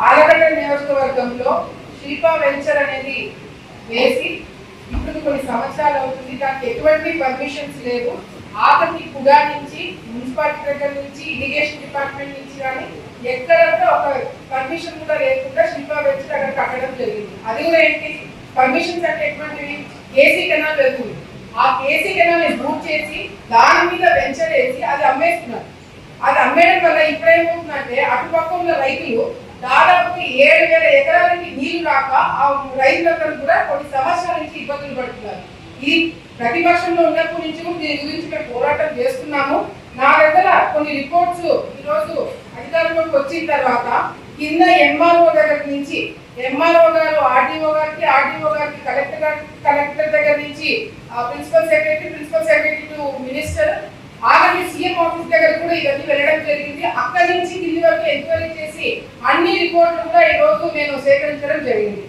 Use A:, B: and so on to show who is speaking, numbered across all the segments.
A: ఆలగడ్డ నియోజకవర్గంలో శిల్ప వెంచర్ అనేది వేసి ఇప్పుడు కొన్ని సంవత్సరాలు అవుతుంది. దానికి ఎటువంటి పర్మిషన్స్ లేవు. ఆఖరికి కుడా నుంచి మున్సిపాలిటీ దగ్గర నుంచి ఇరిగేషన్ డిపార్ట్మెంట్ నుంచి కానీ ఎక్కడ ఒక పర్మిషన్ కూడా లేకుండా శిల్ప వెంచర్ అక్కడ కట్టడం జరిగింది. అది కూడా ఏంటి పర్మిషన్స్ అంటే ఎటువంటివి? కేసీ కెనాల్ వెళ్తుంది. ఆ కేసీ కెనాల్ బూట్ చేసి దాని మీద వెంచర్ వేసి అది అమ్మేస్తున్నారు. అది అమ్మేయడం వల్ల ఇప్పుడేమవుతుందంటే అటుపక్క ఉన్న రైతులు దాదాపు 7,000 ఎకరాలకి నీళ్లు రాక ఆ రైతులందరూ కూడా కొన్ని సంవత్సరాల నుంచి ఇబ్బందులు పడుతున్నారు. ఇది ప్రతిపక్షంలో ఉన్నప్పటి నుంచి దీని గురించి మేము పోరాటం చేస్తున్నాము. నా దగ్గర కొన్ని రిపోర్ట్స్ ఈరోజు అధికారంలోకి వచ్చిన తర్వాత కింద ఎంఆర్ఓ దగ్గర నుంచి ఎంఆర్ఓ గారు ఆర్డీఓ గారికి కలెక్టర్ దగ్గర నుంచి ప్రిన్సిపల్ సెక్రటరీ టు మినిస్టర్ ఆఖరికి సీఎం ఆఫీస్ దగ్గర కూడా ఇవన్నీ వెళ్ళడం జరిగింది. అక్కడి నుంచి కింది వరకు ఎంక్వైరీ చేసి అన్ని రిపోర్ట్లు కూడా ఈ రోజు నేను సేకరించడం జరిగింది.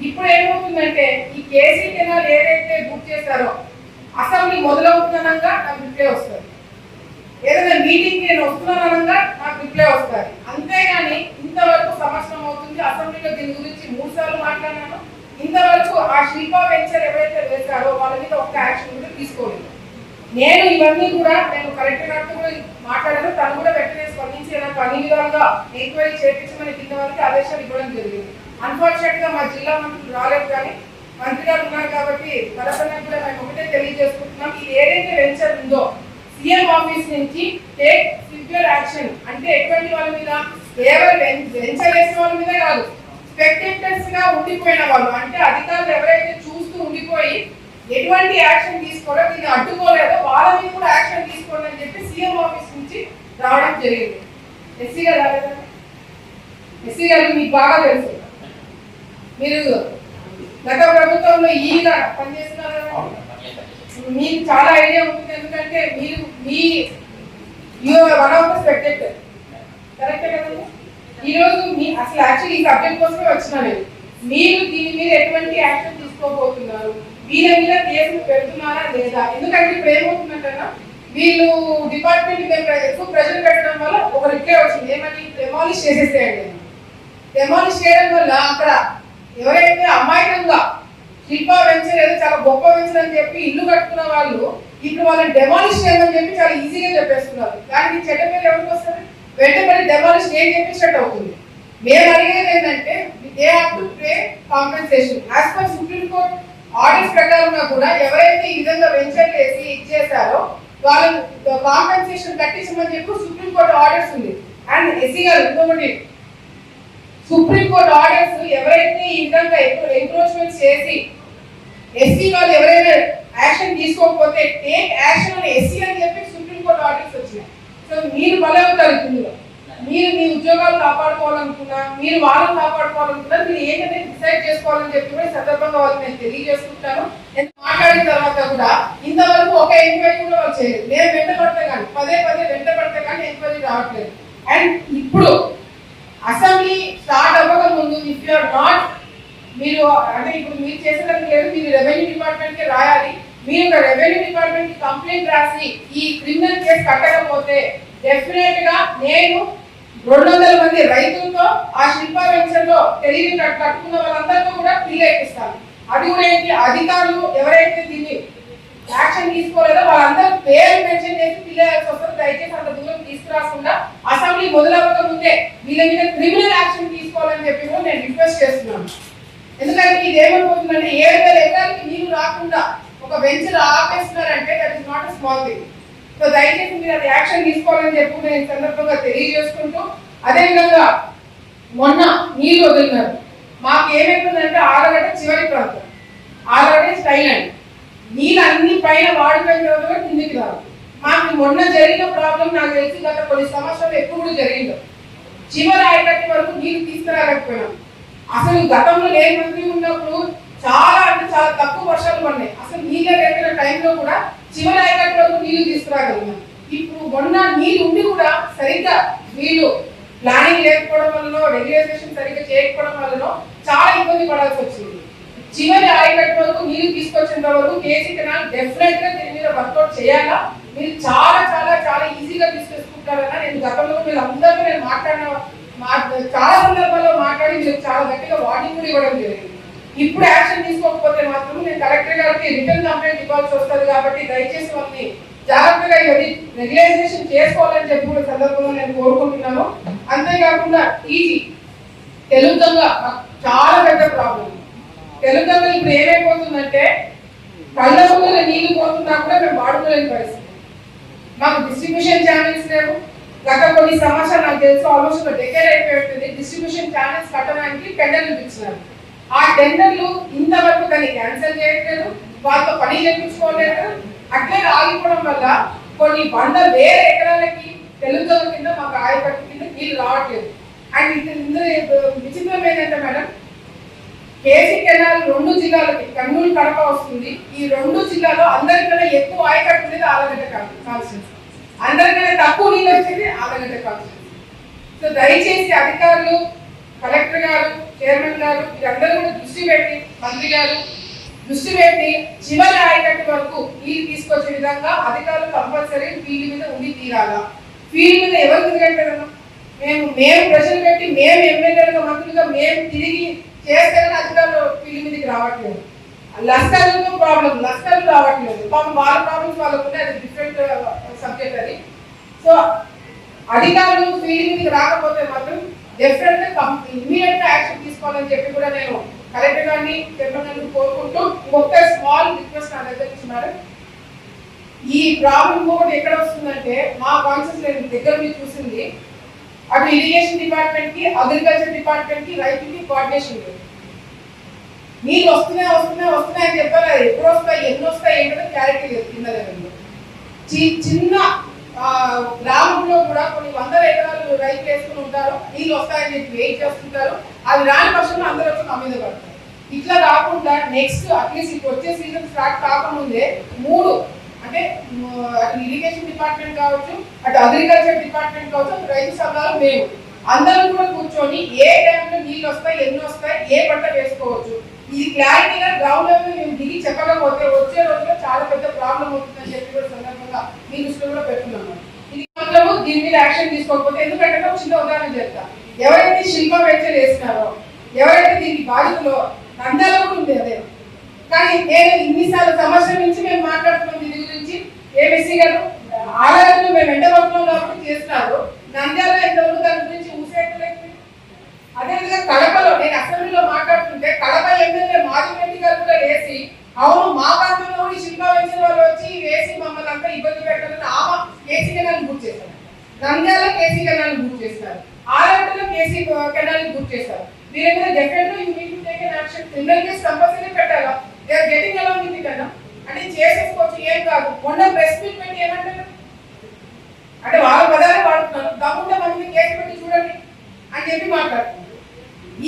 A: ఇప్పుడు ఏమవుతుందంటే ఈ కేసీ కెనాల్ ఏదైతే బుక్ చేస్తారో అసెంబ్లీ మొదలవుతున్నగా నాకు రిప్లై వస్తుంది. ఏదైనా మీటింగ్ నేను వస్తున్నానగా నాకు రిప్లై వస్తుంది. అంతేగాని ఇంతవరకు సంవత్సరం అవుతుంది. అసెంబ్లీలో దీని గురించి 3 సార్లు మాట్లాడినాను. ఇంతవరకు ఆ శిల్ప వెంచర్ ఎవరైతే వేశారో వాళ్ళ మీద ఒక్క యాక్షన్ కూడా తీసుకోలేదు. నేను ఇవన్నీ కూడా నేను కలెక్టర్ గారితో కూడా మాట్లాడాను. తను కూడా వెంటనే స్పందించి నాకు అన్ని విధాలుగా ఎంక్వైరీ చేయించమని కింద వరకు ఆదేశాలు ఇవ్వడం జరిగింది. అన్ఫార్చునేట్ గా మా జిల్లా మంత్రులు రాలేదు. కానీ మంత్రి గారు ఉన్నారు కాబట్టి పరపరగా కూడా మేము ఒకటే తెలియజేసుకుంటున్నాం. ఇది ఏదైతే వెంచర్ ఉందో సీఎం ఆఫీస్ నుంచి టేక్ సివియర్ యాక్షన్. అంటే ఎటువంటి వాళ్ళ మీద కేవలం వెంచర్ వేసిన వాళ్ళ మీద కాదు, స్పెక్టేటర్స్ గా ఉండిపోయిన వాళ్ళు, అంటే అధికారులు ఎవరైతే చూస్తూ ఉండిపోయి ఎటువంటి యాక్షన్ తీసుకోవాలో దీన్ని అడ్డుకోలేదో వాళ్ళ మీద కూడా యాక్షన్ తీసుకోండి అని చెప్పి సీఎం ఆఫీస్ నుంచి రావడం జరిగింది. ఎస్సీ గారు రాలేదా? ఎస్సీ గారు మీకు బాగా తెలుసు. మీరు గత ప్రభుత్వంలో ఈగా పనిచేస్తున్నారు కదా, మీకు చాలా ఐడియా ఉంటుంది. ఎందుకంటే మీరు వన్ ఆఫ్ ద స్పెక్టేటర్, కరెక్టే కదండి? ఈరోజు మీ అసలు యాక్చువల్లీ ఈ సబ్జెక్ట్ కోసమే వచ్చినా మీరు దీని మీద ఎటువంటి యాక్షన్ తీసుకోబోతున్నారు, వీళ్ళ మీద కేసులు పెడుతున్నారా లేదా? ఎందుకంటే ఇప్పుడు ఏమవుతుందంటేనా వీళ్ళు డిపార్ట్మెంట్ ఎక్కువ ప్రెషర్ పెట్టడం వల్ల ఒక రిప్లై వచ్చింది, ఏమని డెమాలిష్ చేసేసేయండి. డెమాలిష్ చేయడం వల్ల అక్కడ ఎవరైతే అమాయకంగా శిల్ప వెంచర్ ఏదో చాలా గొప్ప వెంచర్ అని చెప్పి ఇల్లు కట్టుకున్న వాళ్ళు ఇప్పుడు వాళ్ళని డెమాలిష్ చేయమని చెప్పి చాలా ఈజీగా చెప్పేస్తున్నారు. దానికి చెడ్డ పేరు ఎవరికి వస్తుంది? వెంటబడి డెమాలిష్ ఏం చెప్పినట్టు అవుతుంది. మేము అడిగేది ఏంటంటే they have to pay compensation as per supreme court orders ప్రకారంగా కూడా ఎవరైతే ఈ విధంగా వెంచర్ చేసి ఇచ్చేసారో వాళ్ళని కాంపెన్సేషన్ కట్టించమని చెప్పి సుప్రీం కోర్టు ఆర్డర్స్ ఉంది. అండ్ ఎస్సీ గారు ఇంకొకటి, సుప్రీం కోర్టు ఆర్డర్స్ ఎవరైతే ఈ విధంగా ఎంక్రోచ్మెంట్ చేసి ఎస్సీ వాళ్ళు ఎవరైనా యాక్షన్ తీసుకోకపోతే టేక్ యాక్షన్ అని ఎస్సీ అని చెప్పి సుప్రీం కోర్టు ఆర్డర్స్ వచ్చినాయి. సో మీరు బలవుతారు. ఇందులో మీరు మీ ఉద్యోగాలు కాపాడుకోవాలనుకున్నా, మీరు వాళ్ళని కాపాడుకోవాలనుకున్నా, మీరు ఏంటంటే డిసైడ్ చేసుకోవాలని చెప్పి కూడా సందర్భంగా వాళ్ళకి నేను తెలియజేసుకుంటాను. మాట్లాడిన తర్వాత కూడా ఇంతవరకు ఒక ఎంక్వైరీ కూడా వాళ్ళు చేయలేదు. నేను వెంటబడితే కానీ పదే వెంటబడితే కానీ ఎంక్వైరీ రావట్లేదు. అండ్ ఇప్పుడు అసెంబ్లీ స్టార్ట్ అవ్వక ముందు ఇఫ్ యు ఆర్ నాట్, మీరు అంటే ఇప్పుడు మీరు చేసేదానికి లేదు, మీరు రెవెన్యూ డిపార్ట్మెంట్ కి రాయాలి. మీరు రెవెన్యూ డిపార్ట్మెంట్ కి కంప్లైంట్ రాసి ఈ క్రిమినల్ కేసు కట్టకపోతే డెఫినెట్ గా నేను 200 మంది రైతులతో ఆ శిల్ప వెంచర్ లో తెలివి కట్టుకున్న వాళ్ళందరితో కూడా పిల్లి ఎక్కిస్తాను. అది కూడా ఏంటి, అధికారులు ఎవరైతే దీన్ని యాక్షన్ తీసుకోలేదో వాళ్ళందరూ పేరు మెన్షన్ చేసి పిల్లేయాల్సి వస్తుంది. దయచేసి అంత దూరం తీసుకురాకుండా అసెంబ్లీ మొదలవ్వక ముందే వీళ్ళ మీద క్రిమినల్ యాక్షన్ తీసుకోవాలని చెప్పి కూడా నేను రిక్వెస్ట్ చేస్తున్నాను. ఎందుకంటే ఇది ఏమైపోతుందంటే 7,000 ఎకరాలకి నీళ్లు రాకుండా ఒక వెంచర్ ఆపేస్తున్నారంటే that is not a small thing. So దయచేసి మీరు అది యాక్షన్ తీసుకోవాలని చెప్పి నేను సందర్భంగా తెలియజేసుకుంటూ, అదేవిధంగా మొన్న నీళ్లు వదిలినారు. మాకు ఏమైతుందంటే ఆలగడ్డ చివరి ప్రాంతం, ఆలగడ్డ స్టైల్ అండి, నీళ్ళు అన్ని పైన వాడిపోయిన తర్వాత కిందికి రావు. మాకు మొన్న జరిగిన ప్రాబ్లం నాకు తెలిసి గత కొన్ని సంవత్సరాలు ఎక్కువ కూడా జరిగిందో, చివరి ఆయకట్టి వరకు నీళ్లు తీసుకురాలేకపోయినాం. అసలు గతంలో లేని మంత్రి ఉన్నప్పుడు చాలా అంటే చాలా తక్కువ వర్షాలు పడినాయి. అసలు నీళ్ళు లేకపోయిన టైంలో కూడా చివరి ఆయకట్టి వరకు నీళ్లు తీసుకురాగలిగినాం. ఇప్పుడు మొన్న నీళ్ళు ఉండి కూడా సరిగ్గా వీళ్ళు ప్లానింగ్ లేకపోవడం వల్ల, రెగ్యులైజేషన్ సరిగ్గా చేయకపోవడం వల్ల చాలా ఇబ్బంది పడాల్సి వచ్చింది. చివరి ఆయకట్టు వరకు నీళ్లు తీసుకొచ్చేంత వరకు కేసీ కెనాల్ డెఫినెట్ గా దీని మీద వర్కౌట్ చేయాలా. మీరు చాలా చాలా చాలా ఈజీగా తీసుకొచ్చుకుంటారన్నా నేను గతంలో మీరు అందరితో నేను చాలా సందర్భాల్లో మాట్లాడి చాలా గట్టిగా వార్నింగ్ కూడా ఇవ్వడం జరిగింది. ఇప్పుడు యాక్షన్ తీసుకోకపోతే మాత్రం నేను కలెక్టర్ గారికి రిటర్న్ కంప్లైంట్ ఇవ్వాల్సి వస్తుంది. కాబట్టి దయచేసి వాళ్ళని జాగ్రత్తగా ఇవన్నీ రెగ్యులైజేషన్ చేసుకోవాలని చెప్పి కూడా సందర్భంగా నేను కోరుకుంటున్నాను. అంతేకాకుండా ఈజీ తెలుగు దొంగ చాలా పెద్ద ప్రాబ్లం. తెలుగు దొంగ ఇప్పుడు ఏమైపోతుందంటే కళ్ళ ముందర నీళ్లు పోతున్నా కూడా మేము వాడుకోలేని పరిస్థితి. మాకు డిస్ట్రిబ్యూషన్ ఛానల్స్ లేవు. గత కొన్ని సంవత్సరాలు నాకు తెలుసు ఆల్మోస్ట్ డెకేడ్ అయిపోతుంది. డిస్ట్రిబ్యూషన్ ఛానల్స్ కట్టడానికి టెండర్లు ఇచ్చినారు. ఆ టెండర్లు ఇంతవరకు దాన్ని క్యాన్సిల్ చేయట్లేదు, వాళ్ళతో పని చేయించుకోలేదు. అట్లే ఆగిపోవడం వల్ల కొన్ని వేల ఎకరాలకి తెలుగు కింద మాకు ఆయకట్టు కింద నీళ్ళు రావట్లేదు. అండ్ ఇందులో విచిత్రం ఏంటంటే మేడం, కేసీ కెనాల్ 2 జిల్లాలకి కర్నూలు కడప వస్తుంది. ఈ 2 జిల్లాలో అందరికన్నా ఎక్కువ ఆయకట్టు ఉండేది ఆలగడ్డ కాన్స్టిట్యూన్సీ, అందరికన్నా తక్కువ నీళ్ళు వచ్చేది ఆలగడ్డ కాన్స్టిట్యూన్సీ. సో దయచేసి అధికారులు, కలెక్టర్ గారు, చైర్మన్ గారు వీరందరూ కూడా దృష్టి పెట్టి, మంత్రి గారు దృష్టి పెట్టి చివరి ఆయకట్టు వరకు నీళ్ళు తీసుకొచ్చే విధంగా అధికారులు కంపల్సరీ ఫీల్డ్ మీద ఉండి తీరాలా. ఫీల్డ్ మీద ఎవరు తిరగట్లేదన్నా, మేము ప్రజలు పెట్టి మేము ఎమ్మెల్యేలుగా మంత్రులుగా మేము తిరిగి చేస్తేనే అధికారులు ఫీల్డ్ మీదకి రావట్లేదు. లస్కర్లతో ప్రాబ్లం, లస్కర్లు రావట్లేదు. వాళ్ళ ప్రాబ్లమ్స్ వాళ్ళకు ఉన్నాయి, అది డిఫరెంట్ సబ్జెక్ట్ అది. సో అధికారులు ఫీల్డ్ మీదకి రాకపోతే మాత్రం డెఫినెట్ గా ఇమీడియట్ గా యాక్షన్ తీసుకోవాలని చెప్పి కూడా నేను కలెక్టర్ గారిని, చైర్మన్ గారిని కోరుకుంటూ ఇంకొక స్మాల్ రిక్వెస్ట్ నా దగ్గర ఇచ్చినారు. ఈ ప్రాబ్లం కూడా ఎక్కడ వస్తుందంటే మా కాన్సెప్ట్ దగ్గర మీరు చూసింది, అటు ఇరిగేషన్ డిపార్ట్మెంట్ కి, అగ్రికల్చర్ డిపార్ట్మెంట్ కి, రైతుకి కోఆర్డినేషన్ లేదు. నీళ్ళు వస్తున్నాయి అని చెప్పారు. అది ఎప్పుడు వస్తాయి, ఎన్ని వస్తాయి ఏంటో క్లారిటీ లేదు. కింద లెవెల్లో చిన్న గ్రామంలో కూడా కొన్ని 100 ఎకరాలు రైతులు వేసుకుని ఉంటారు. నీళ్ళు వస్తాయని చెప్పి వెయిట్ చేస్తుంటారు. అది రాని పక్షంలో అందరూ వచ్చి మా మీద పడతారు. ఇట్లా కాకుండా నెక్స్ట్ అట్లీస్ట్ ఇప్పుడు వచ్చే సీజన్ స్టార్ట్ కాకముందే 3 అంటే అటు ఇరిగేషన్ డిపార్ట్మెంట్ కావచ్చు, అటు అగ్రికల్చర్ డిపార్ట్మెంట్ కావచ్చు, రైతు సంఘాలు మేము అందరం కూడా కూర్చొని ఏ టైంలో నీళ్ళు వస్తాయి, ఎన్ని వస్తాయి, ఏ పంట వేసుకోవచ్చు, ఇది క్లారిటీగా గ్రౌండ్ లెవెల్ మేము దిగి చెప్పకపోతే వచ్చే రోజుల్లో చాలా పెద్ద ప్రాబ్లం అవుతుందని చెప్పి కూడా సందర్భంగా మీ దృష్టిలో కూడా పెట్టుకున్నాము. ఇది మాత్రము దీని మీద యాక్షన్ తీసుకోకపోతే, ఎందుకంటే ఒక చిన్న ఉదాహరణ చెప్తా. ఎవరైతే శిల్ప వెంచర్ వేసినారో, ఎవరైతే దీనికి బాధితులో నంద్యాల కూడా ఉంది అదే. కానీ నేను ఇన్నిసార్లు సంవత్సరం నుంచి మేము మాట్లాడుతున్నాం దీని గురించి. ఏబిసి గారు ఆలయంలో మేము ఎండబడుతున్నాం కాబట్టి చేస్తున్నారు. నంద్యాల ఎంతవరకు దాని గురించి ఊసేయట్లేదు. అదేవిధంగా కడపలో నేను అసెంబ్లీలో మాట్లాడుతుంటే కడప ఎమ్మెల్యే మాధవరెడ్డి గారు కూడా వేసి, అవును మా ప్రాంతంలో కూడా శిల్పా వెంచర్ వాళ్ళు వచ్చి వేసి మమ్మల్ని అంతా ఇబ్బంది పెట్టాలని ఆమె కేసీ కెనాల్ బుక్ చేశారు. నంద్యాల కేసీ కెనాల్ బుక్ చేస్తారు, ఆలయంలో కేసీ కెనాల్ బుక్ చేస్తారు. వీరి మీద definitely you need to take an action. Criminal case compulsory పెట్టాలా. They are getting along with it అన్న, అంటే చేసేసుకోవచ్చు, ఏం కాదు. మొన్న ప్రెస్ మీట్ పెట్టి ఏమంటారు అంటే వాళ్ళ పదాలు వాడుతున్నారు, దమ్ముంటే మన మీద కేసు పెట్టి చూడండి అని చెప్పి మాట్లాడుతున్నారు.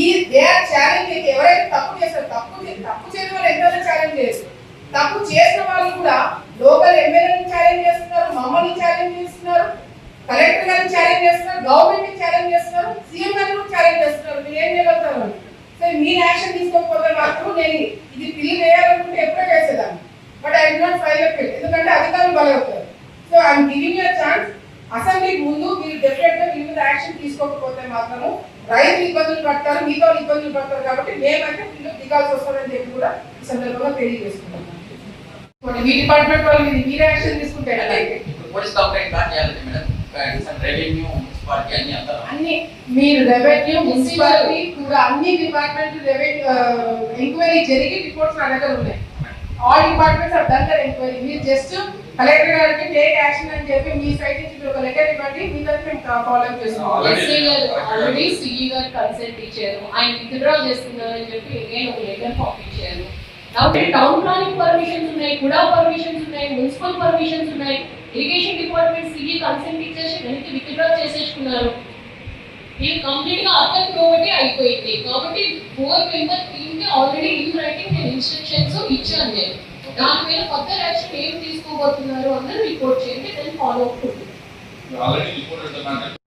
A: ఈ దే ఆర్ ఛాలెంజ్. ఎవరైతే తప్పు చేస్తారు, తప్పు చేయని వాళ్ళు ఎంతైనా ఛాలెంజ్ చేస్తారు. తప్పు చేసిన వాళ్ళు కూడా లోకల్ ఎమ్మెల్యేని ఛాలెంజ్ చేస్తున్నారు, మమ్మల్ని ఛాలెంజ్ చేస్తున్నారు, కలెక్టర్ గారిని ఛాలెంజ్ చేస్తున్నారు, గవర్నమెంట్ ని ఛాలెంజ్ చేస్తున్నారు, సీఎం గారిని కూడా ఛాలెంజ్ చేస్తున్నారు. మీరు ఏం చేయగలుగుతారు? సో మీరు యాక్షన్ తీసుకోకపోతే మాత్రం నేను ఇది పిల్లి వేయాలనుకుంటే ఎప్పుడో చేసేదాన్ని. But I did not file a PIL, ఎందుకంటే అధికారులు బలవుతారు. So I'm giving you chance. అసెంబ్లీకి ముందు మీరు డెఫినెట్ గా దీని మీద యాక్షన్ తీసుకోకపోతే మాత్రము రైతులు ఇబ్బందులు పడతారు, మిగతా ఇబ్బందులు పడతారు. కాబట్టి మేమైతే పిల్లలు దిగాల్సి వస్తుందని చెప్పి కూడా ఈ సందర్భంగా తెలియజేస్తున్నాం. మీ డిపార్ట్మెంట్ వాళ్ళు మీరు యాక్షన్ తీసుకుంటే అన్ని మీరు రెవెన్యూ, మున్సిపాలిటీ కూడా అన్ని డిపార్ట్మెంట్ ఎంక్వైరీ జరిగి రిపోర్ట్స్ నా దగ్గర ఉన్నాయి. All departments have done there enquiry. మీరు జస్ట్ కలెక్టర్ గారికి టేక్ యాక్షన్ అని చెప్పి మీ సైడ్ నుంచి ఒక లెటర్ ఇవ్వండి, మీ దగ్గర మేము ఫాలో అప్ చేస్తాం.
B: ఆల్రెడీ సిఈ గారు కన్సల్ట్ ఇచ్చారు, ఆయన విత్డ్రా చేస్తున్నారని చెప్పి నేను ఒక లెటర్ పంపించారు. టౌన్ ప్లానింగ్ పర్మిషన్స్ ఉన్నాయి, కూడా పర్మిషన్స్ ఉన్నాయి, మున్సిపల్ పర్మిషన్స్ ఉన్నాయి. ఇరిగేషన్ డిపార్ట్మెంట్ సిఈ కన్సల్ట్ ఇచ్చేసి వెనక్కి విత్డ్రా చేసేసుకున్నారు. ఇది కంప్లీట్ గా అర్థం కాబట్టి అయిపోయింది. కాబట్టి 4 మెంబర్ టీమ్ కి ఆల్రెడీ ఇన్ రైటింగ్ నేను ఇన్స్ట్రక్షన్స్ ఇచ్చాను. నేను దాని మీద ఫర్దర్ యాక్షన్ ఏం తీసుకోబోతున్నారు అన్నది రిపోర్ట్ చేయండి, నేను ఫాలో అప్.